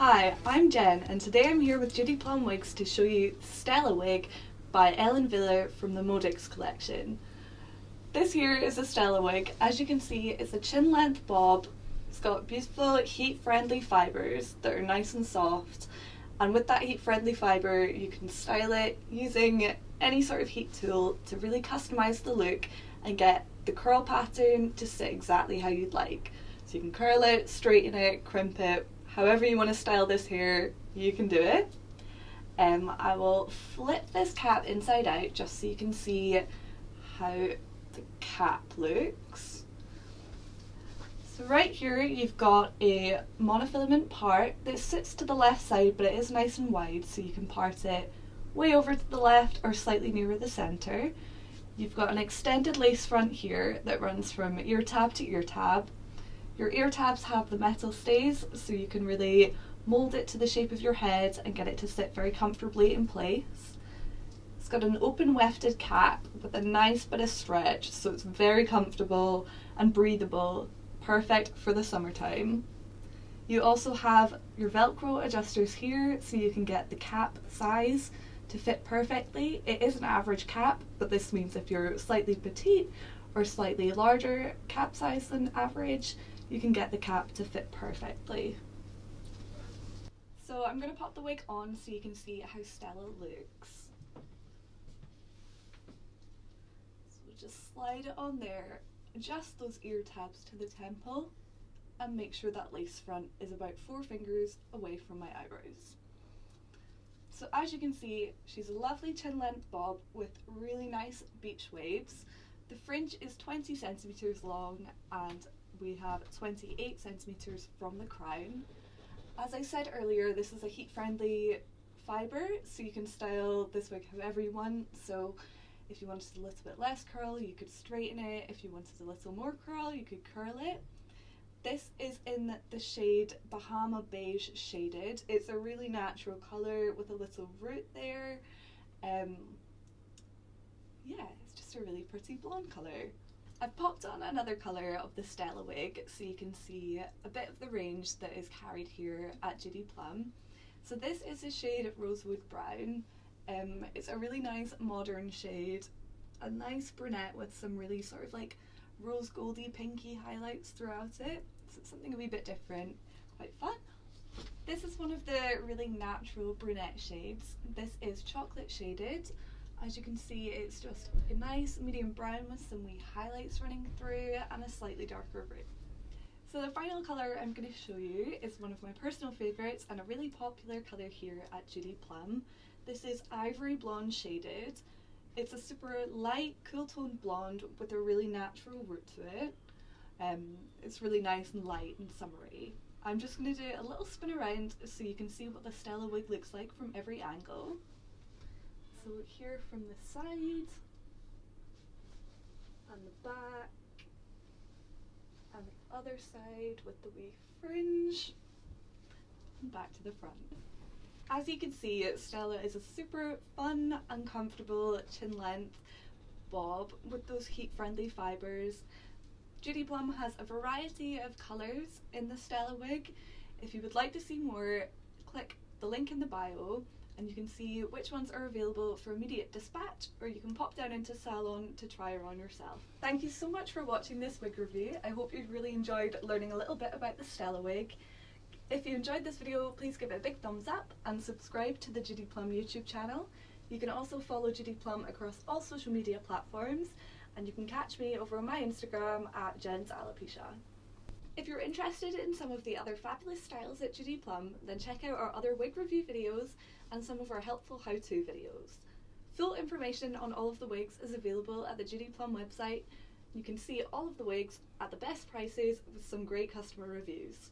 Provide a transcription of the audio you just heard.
Hi, I'm Jen and today I'm here with Judy Plum Wigs to show you Stella Wig by Wille from the Modixx collection. This here is a Stella wig. As you can see, it's a chin length bob. It's got beautiful heat friendly fibres that are nice and soft, and with that heat friendly fibre you can style it using any sort of heat tool to really customise the look and get the curl pattern to sit exactly how you'd like. So you can curl it, straighten it, crimp it, however you want to style this hair, you can do it. I will flip this cap inside out just so you can see how the cap looks. So right here you've got a monofilament part that sits to the left side, but it is nice and wide, so you can part it way over to the left or slightly nearer the centre. You've got an extended lace front here that runs from ear tab to ear tab. Your ear tabs have the metal stays, so you can really mould it to the shape of your head and get it to sit very comfortably in place. It's got an open wefted cap with a nice bit of stretch, so it's very comfortable and breathable, perfect for the summertime. You also have your Velcro adjusters here, so you can get the cap size to fit perfectly. It is an average cap, but this means if you're slightly petite or slightly larger cap size than average, you can get the cap to fit perfectly. So I'm going to pop the wig on so you can see how Stella looks. So we'll just slide it on there, adjust those ear tabs to the temple, and make sure that lace front is about 4 fingers away from my eyebrows. So as you can see, she's a lovely chin length bob with really nice beach waves. The fringe is 20 centimeters long and we have 28 centimeters from the crown. As I said earlier, this is a heat friendly fibre, so you can style this wig however you want. So if you wanted a little bit less curl, you could straighten it. If you wanted a little more curl, you could curl it. This is in the shade Bahama Beige Shaded. It's a really natural colour with a little root there. Yeah, it's just a really pretty blonde colour. I've popped on another colour of the Stella wig so you can see a bit of the range that is carried here at Judy Plum. So this is a shade Rosewood Brown. It's a really nice modern shade, a nice brunette with some really sort of like rose goldy pinky highlights throughout it. So it's something a wee bit different, quite fun. This is one of the really natural brunette shades. This is Chocolate Shaded. As you can see, it's just a nice medium brown with some wee highlights running through and a slightly darker root. So the final colour I'm going to show you is one of my personal favourites and a really popular colour here at Judy Plum. This is Ivory Blonde Shaded. It's a super light, cool toned blonde with a really natural root to it. It's really nice and light and summery. I'm just going to do a little spin around so you can see what the Stella wig looks like from every angle. So here from the side and the back and the other side with the wee fringe and back to the front. As you can see, Stella is a super fun and comfortable chin length bob with those heat friendly fibres. Judy Plum has a variety of colours in the Stella wig. If you would like to see more, click the link in the bio and you can see which ones are available for immediate dispatch, or you can pop down into salon to try her on yourself. Thank you so much for watching this wig review. I hope you've really enjoyed learning a little bit about the Stella wig. If you enjoyed this video, please give it a big thumbs up and subscribe to the Judy Plum YouTube channel. You can also follow Judy Plum across all social media platforms, and you can catch me over on my Instagram at Jen's Alopecia. If you're interested in some of the other fabulous styles at Judy Plum, then check out our other wig review videos and some of our helpful how-to videos. Full information on all of the wigs is available at the Judy Plum website. You can see all of the wigs at the best prices with some great customer reviews.